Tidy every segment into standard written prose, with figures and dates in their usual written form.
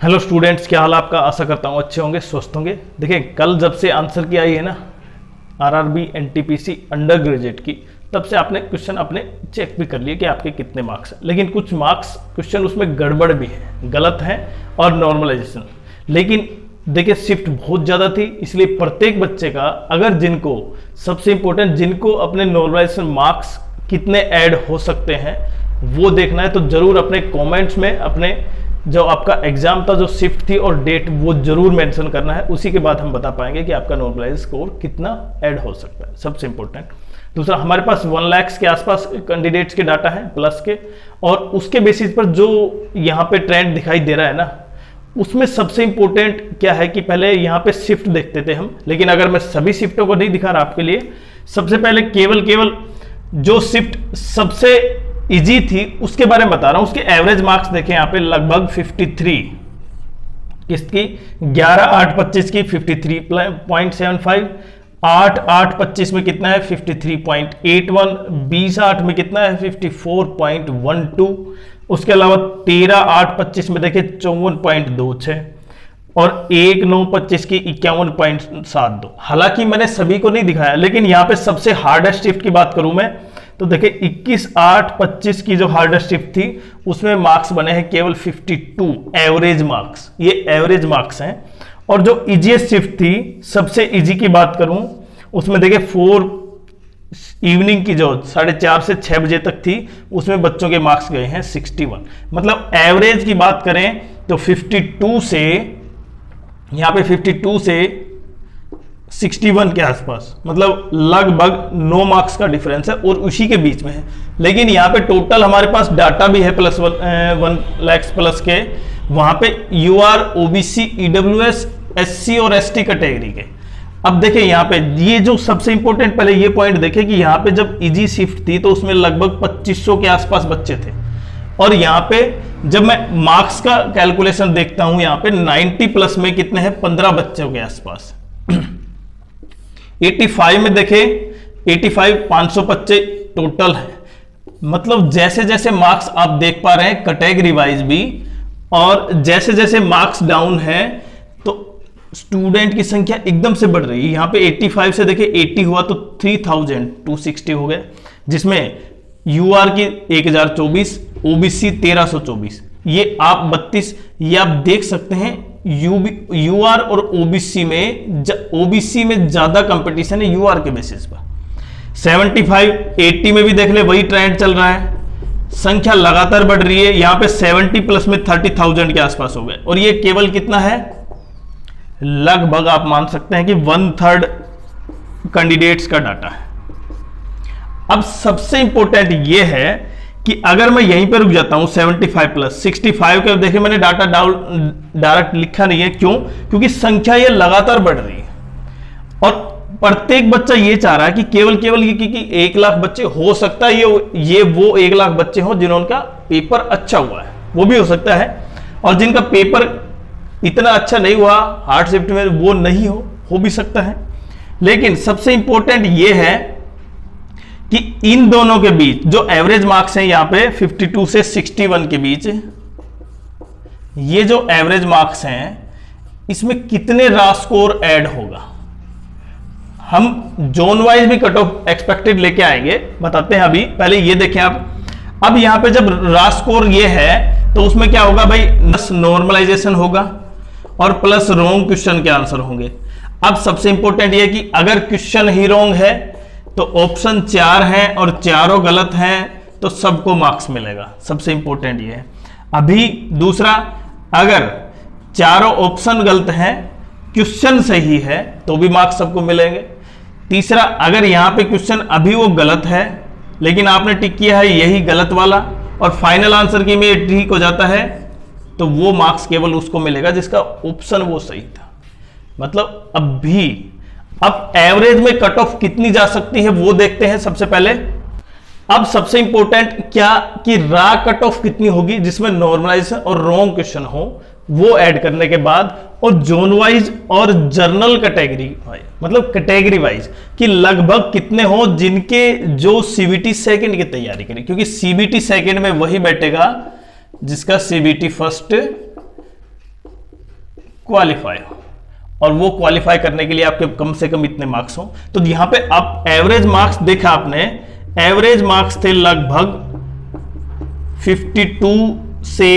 Hello students, क्या हाल आपका। आशा करता हूँ अच्छे होंगे, स्वस्थ होंगे। देखिए, कल जब से आंसर की आई है ना आरआरबी एनटीपीसी अंडर ग्रेजुएट की, तब से आपने क्वेश्चन अपने चेक भी कर लिए कि आपके कितने मार्क्स हैं। लेकिन कुछ मार्क्स क्वेश्चन उसमें गड़बड़ भी है, गलत है और नॉर्मलाइजेशन। लेकिन देखिए, शिफ्ट बहुत ज़्यादा थी, इसलिए प्रत्येक बच्चे का अगर जिनको सबसे इंपॉर्टेंट जिनको अपने नॉर्मलाइजेशन मार्क्स कितने ऐड हो सकते हैं वो देखना है, तो जरूर अपने कमेंट्स में अपने जो आपका एग्जाम था, जो शिफ्ट थी और डेट, वो जरूर मेंशन करना है। उसी के बाद हम बता पाएंगे कि आपका नॉर्मलाइज स्कोर कितना ऐड हो सकता है, सबसे इंपॉर्टेंट। दूसरा, हमारे पास 1 लाख के आसपास कैंडिडेट्स के डाटा है प्लस के, और उसके बेसिस पर जो यहाँ पे ट्रेंड दिखाई दे रहा है ना, उसमें सबसे इंपॉर्टेंट क्या है कि पहले यहाँ पे शिफ्ट देखते थे हम। लेकिन अगर मैं सभी शिफ्टों को नहीं दिखा रहा आपके लिए, सबसे पहले केवल जो शिफ्ट सबसे इजी थी उसके बारे में बता रहा हूं। उसके एवरेज मार्क्स देखें यहाँ पे लगभग 53 किसकी 11/8/25 की 53.75, 8/8/25 में कितना है 53.81, 20/8 में कितना है 54.12, उसके अलावा 13/8/25 में देखें 54.26 और 1/9/25 की 51.72। हालांकि मैंने सभी को नहीं दिखाया, लेकिन यहाँ पे सबसे हार्डेस्ट शिफ्ट की बात करूं मैं तो देखिए 21/8/25 की जो हार्डेस्ट शिफ्ट थी उसमें मार्क्स बने हैं केवल 52 एवरेज मार्क्स। ये एवरेज मार्क्स हैं। और जो इजीएस्ट शिफ्ट थी, सबसे इजी की बात करूं, उसमें देखिए 4 इवनिंग की जो 4:30 से 6 बजे तक थी, उसमें बच्चों के मार्क्स गए हैं 61। मतलब एवरेज की बात करें तो 52 से यहां पे 52 से 61 के आसपास, मतलब लगभग 9 मार्क्स का डिफरेंस है और उसी के बीच में है। लेकिन यहाँ पे टोटल हमारे पास डाटा भी है प्लस 1 लाख प्लस के, वहां पे यूआर, ओबीसी, ईडब्ल्यूएस, एससी और एसटी कैटेगरी के। अब देखिए यहाँ पे ये जो सबसे इंपॉर्टेंट, पहले ये पॉइंट देखें कि यहाँ पे जब इजी शिफ्ट थी तो उसमें लगभग 2500 के आसपास बच्चे थे, और यहाँ पे जब मैं मार्क्स का कैलकुलेशन देखता हूं यहाँ पे 90 प्लस में कितने हैं 15 बच्चों के आसपास। 85 में देखें 85 525 टोटल है। मतलब जैसे जैसे मार्क्स आप देख पा रहे हैं कैटेगरी वाइज भी, और जैसे जैसे मार्क्स डाउन है तो स्टूडेंट की संख्या एकदम से बढ़ रही है। यहाँ पे 85 से देखिए 80 हुआ तो 3260 हो गए, जिसमें यूआर की 1024, ओबीसी 1324, ये आप 32, ये आप देख सकते हैं। यूआर और ओबीसी में ज्यादा कंपटीशन है यूआर के बेसिस पर। 75 80 में भी देख ले वही ट्रेंड चल रहा है, संख्या लगातार बढ़ रही है। यहां पे 70 प्लस में 30,000 के आसपास हो गए, और ये केवल कितना है, लगभग आप मान सकते हैं कि 1/3 कैंडिडेट्स का डाटा है। अब सबसे इंपॉर्टेंट ये है कि अगर मैं यहीं पे रुक जाता हूं 75 प्लस 65 का, देखिए मैंने डाटा डायरेक्ट लिखा नहीं है, क्यों? क्योंकि संख्या ये लगातार बढ़ रही है और प्रत्येक बच्चा ये चाह रहा है कि केवल ये कि 1 लाख बच्चे, हो सकता है ये वो 1 लाख बच्चे हो जिन्होंने पेपर अच्छा हुआ है, वो भी हो सकता है, और जिनका पेपर इतना अच्छा नहीं हुआ हार्ड शिफ्ट में वो नहीं हो भी सकता है। लेकिन सबसे इंपॉर्टेंट ये है कि इन दोनों के बीच जो एवरेज मार्क्स हैं यहां पे 52 से 61 के बीच, ये जो एवरेज मार्क्स हैं इसमें कितने रा स्कोर ऐड होगा। हम जोन वाइज भी कट ऑफ एक्सपेक्टेड लेके आएंगे, बताते हैं। अभी पहले ये देखें आप, अब यहां पे जब रा स्कोर ये है तो उसमें क्या होगा भाई, नॉर्मलाइजेशन होगा और प्लस रॉन्ग क्वेश्चन के आंसर होंगे। अब सबसे इंपॉर्टेंट ये कि अगर क्वेश्चन ही रॉन्ग है तो ऑप्शन 4 हैं और चारों गलत हैं तो सबको मार्क्स मिलेगा। सबसे इंपॉर्टेंट ये है। अभी दूसरा, अगर चारों ऑप्शन गलत हैं, क्वेश्चन सही है तो भी मार्क्स सबको मिलेंगे। तीसरा, अगर यहां पे क्वेश्चन अभी वो गलत है लेकिन आपने टिक किया है यही गलत वाला और फाइनल आंसर की में ठीक हो जाता है, तो वो मार्क्स केवल उसको मिलेगा जिसका ऑप्शन वो सही था। मतलब अब एवरेज में कट ऑफ कितनी जा सकती है वो देखते हैं सबसे पहले। अब सबसे इंपॉर्टेंट क्या कि रा कट ऑफ कितनी होगी जिसमें नॉर्मलाइजेशन और रॉन्ग क्वेश्चन हो, वो ऐड करने के बाद, और जोन वाइज और जर्नल कैटेगरी वाइज, मतलब कैटेगरी वाइज कि लगभग कितने हो जिनके जो सीबीटी सेकंड की तैयारी करें, क्योंकि सीबीटी सेकंड में वही बैठेगा जिसका सीबीटी फर्स्ट क्वालिफाई हो, और वो क्वालिफाई करने के लिए आपके कम से कम इतने मार्क्स हो। तो यहां पे आप एवरेज मार्क्स देखा आपने, एवरेज मार्क्स थे लगभग 52 से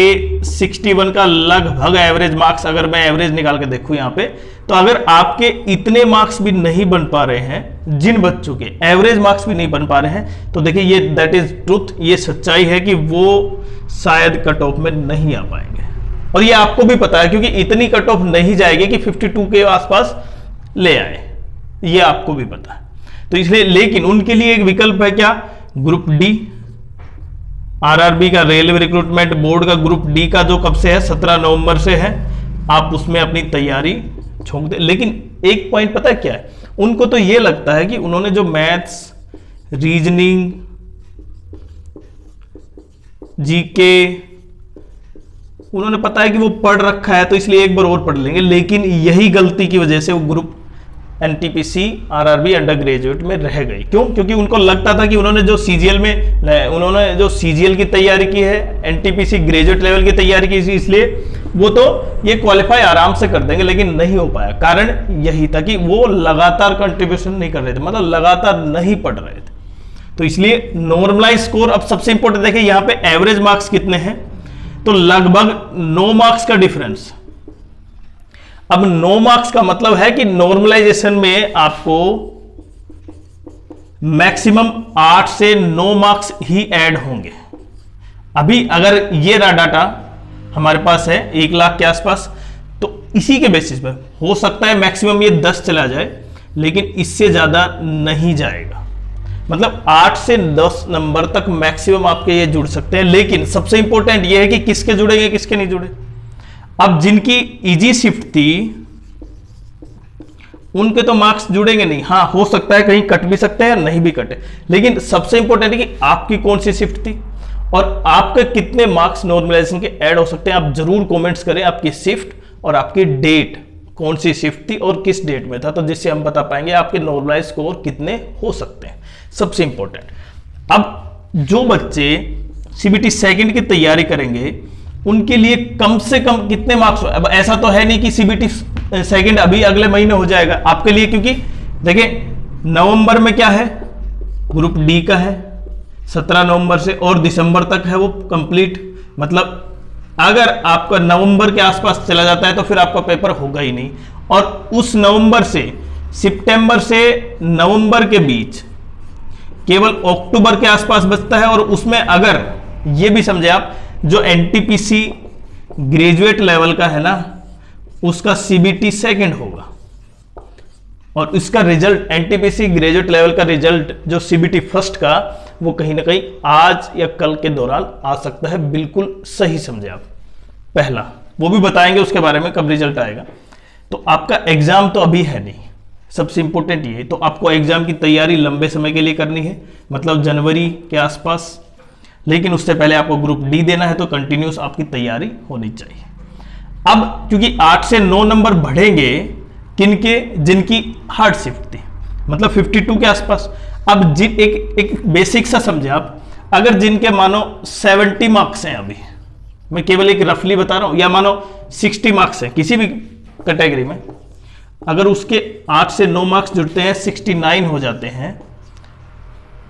61 का लगभग एवरेज मार्क्स। अगर मैं एवरेज निकाल के देखूं यहां पे, तो अगर आपके इतने मार्क्स भी नहीं बन पा रहे हैं, जिन बच्चों के एवरेज मार्क्स भी नहीं बन पा रहे हैं, तो देखिए ये दैट इज ट्रुथ, ये सच्चाई है कि वो शायद कट ऑफ में नहीं आ पाएंगे। और ये आपको भी पता है क्योंकि इतनी कट ऑफ नहीं जाएगी कि 52 के आसपास ले आए, ये आपको भी पता है। तो इसलिए, लेकिन उनके लिए एक विकल्प है क्या, ग्रुप डी, आरआरबी का रेलवे रिक्रूटमेंट बोर्ड का ग्रुप डी का जो कब से है, 17 नवंबर से है, आप उसमें अपनी तैयारी झोंक दे। लेकिन एक पॉइंट पता है क्या है, उनको तो ये लगता है कि उन्होंने जो मैथ्स, रीजनिंग, जीके उन्होंने पता है कि वो पढ़ रखा है, तो इसलिए एक बार और पढ़ लेंगे। लेकिन यही गलती की वजह से वो group NTPC RRB under graduate में रह गई। क्यों? क्योंकि उनको लगता था कि उन्होंने जो सीजीएल की तैयारी की है, एनटीपीसी ग्रेजुएट लेवल की तैयारी की, इसलिए वो तो ये क्वालिफाई आराम से कर देंगे, लेकिन नहीं हो पाया। कारण यही था कि वो लगातार कंट्रीब्यूशन नहीं कर रहे थे, मतलब लगातार नहीं पढ़ रहे थे। तो इसलिए नॉर्मलाइज स्कोर, अब सबसे इंपॉर्टेंट देखिए यहां पे एवरेज मार्क्स कितने हैं, तो लगभग 9 मार्क्स का डिफरेंस। अब 9 मार्क्स का मतलब है कि नॉर्मलाइजेशन में आपको मैक्सिमम 8 से 9 मार्क्स ही ऐड होंगे। अभी अगर ये रहा डाटा हमारे पास है 1 लाख के आसपास, तो इसी के बेसिस पर हो सकता है मैक्सिमम ये 10 चला जाए, लेकिन इससे ज्यादा नहीं जाएगा। मतलब 8 से 10 नंबर तक मैक्सिमम आपके ये जुड़ सकते हैं। लेकिन सबसे इंपॉर्टेंट ये है कि किसके जुड़ेंगे, किसके नहीं जुड़े। अब जिनकी इजी शिफ्ट थी उनके तो मार्क्स जुड़ेंगे नहीं, हाँ हो सकता है कहीं कट भी सकते हैं, नहीं भी कटे। लेकिन सबसे इंपॉर्टेंट है कि आपकी कौन सी शिफ्ट थी और आपके कितने मार्क्स नॉर्मलाइजेशन के ऐड हो सकते हैं। आप जरूर कमेंट्स करें आपकी शिफ्ट और आपकी डेट, कौन सी शिफ्ट थी और किस डेट में था, तो जिससे हम बता पाएंगे आपके नॉर्मलाइज स्कोर कितने हो सकते हैं। सबसे इंपॉर्टेंट, अब जो बच्चे सीबीटी सेकंड की तैयारी करेंगे उनके लिए कम से कम कितने मार्क्स। अब ऐसा तो है नहीं कि सीबीटी सेकंड अभी अगले महीने हो जाएगा आपके लिए, क्योंकि देखिए नवंबर में क्या है, ग्रुप डी का है 17 नवंबर से, और दिसंबर तक है वो कंप्लीट। मतलब अगर आपका नवंबर के आसपास चला जाता है तो फिर आपका पेपर होगा ही नहीं। और उस नवंबर से सितंबर से नवंबर के बीच केवल अक्टूबर के आसपास बचता है, और उसमें अगर ये भी समझे आप, जो एनटीपीसी ग्रेजुएट लेवल का है ना, उसका सीबीटी सेकंड होगा, और इसका रिजल्ट एनटीपीसी ग्रेजुएट लेवल का रिजल्ट जो सीबीटी फर्स्ट का, वो कहीं ना कहीं आज या कल के दौरान आ सकता है। बिल्कुल सही समझे आप। पहला वो भी बताएंगे उसके बारे में कब रिजल्ट आएगा। तो आपका एग्जाम तो अभी है नहीं, सबसे इंपॉर्टेंट ये। तो आपको एग्जाम की तैयारी लंबे समय के लिए करनी है, मतलब जनवरी के आसपास। लेकिन उससे पहले आपको ग्रुप डी देना है, तो कंटिन्यूस आपकी तैयारी होनी चाहिए। अब क्योंकि 8 से 9 नंबर बढ़ेंगे किनके, जिनकी हार्ड शिफ्ट थी, मतलब 52 के आसपास। अब जिन एक बेसिक सा समझे आप, अगर जिनके मानो 70 मार्क्स हैं, अभी मैं केवल एक रफली बता रहा हूं, या मानो 60 मार्क्स है किसी भी कैटेगरी में, अगर उसके 8 से 9 मार्क्स जुड़ते हैं 69 हो जाते हैं,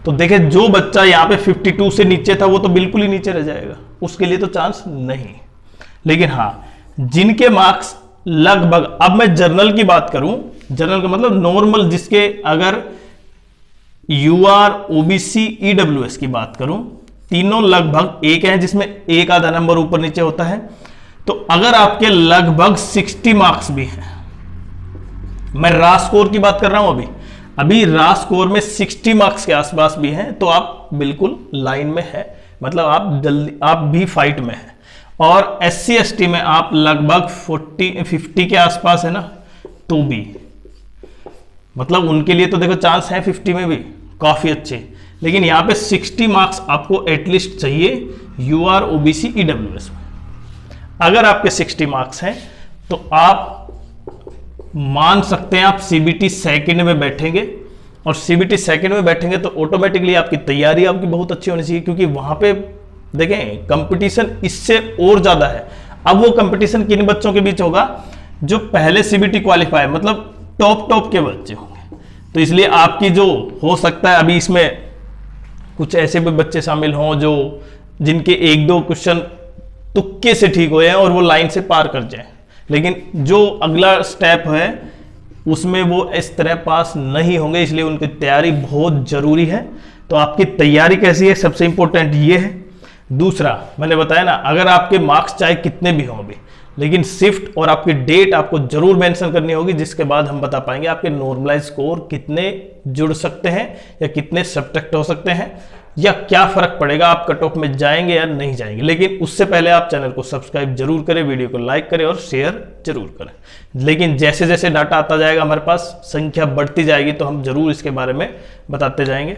तो देखें जो बच्चा यहां पे 52 से नीचे था वो तो बिल्कुल ही नीचे रह जाएगा, उसके लिए तो चांस नहीं। लेकिन हाँ, जिनके मार्क्स लगभग, अब मैं जर्नल की बात करूं, जर्नल का मतलब नॉर्मल, जिसके अगर यूआर, ओबीसी, ईडब्ल्यूएस की बात करूं, तीनों लगभग एक हैं, जिसमें एक आधा नंबर ऊपर नीचे होता है। तो अगर आपके लगभग 60 मार्क्स भी हैं, मैं रा स्कोर की बात कर रहा हूं, अभी रा स्कोर में 60 मार्क्स के आसपास भी हैं, तो आप बिल्कुल लाइन में है, मतलब आप जल्दी, आप भी फाइट में है। और एससी एसटी में आप लगभग 50 के आसपास है ना, तो भी मतलब उनके लिए तो देखो चांस है 50 में भी काफी अच्छे। लेकिन यहां पे 60 मार्क्स आपको एटलीस्ट चाहिए यूआर, ओबीसी, ईडब्ल्यूएस में। अगर आपके 60 मार्क्स हैं तो आप मान सकते हैं आप सीबीटी सेकंड में बैठेंगे, और सीबीटी सेकंड में बैठेंगे तो ऑटोमेटिकली आपकी तैयारी आपकी बहुत अच्छी होनी चाहिए, क्योंकि वहां पे देखें कंपटीशन इससे और ज्यादा है। अब वो कंपटीशन किन बच्चों के बीच होगा, जो पहले सीबीटी क्वालिफाई मतलब टॉप के बच्चे होंगे। तो इसलिए आपकी जो हो सकता है अभी इसमें कुछ ऐसे भी बच्चे शामिल हों जो जिनके एक दो क्वेश्चन तुक्के से ठीक हुए हैं और वो लाइन से पार कर जाए, लेकिन जो अगला स्टेप है उसमें वो इस तरह पास नहीं होंगे, इसलिए उनकी तैयारी बहुत जरूरी है। तो आपकी तैयारी कैसी है, सबसे इंपॉर्टेंट ये है। दूसरा मैंने बताया ना, अगर आपके मार्क्स चाहे कितने भी हों अभी, लेकिन शिफ्ट और आपकी डेट आपको जरूर मेंशन करनी होगी, जिसके बाद हम बता पाएंगे आपके नॉर्मलाइज स्कोर कितने जुड़ सकते हैं या कितने सब्ट्रैक्ट हो सकते हैं या क्या फर्क पड़ेगा, आप कट ऑफ में जाएंगे या नहीं जाएंगे। लेकिन उससे पहले आप चैनल को सब्सक्राइब जरूर करें, वीडियो को लाइक करें और शेयर जरूर करें। लेकिन जैसे जैसे डाटा आता जाएगा हमारे पास, संख्या बढ़ती जाएगी, तो हम जरूर इसके बारे में बताते जाएंगे।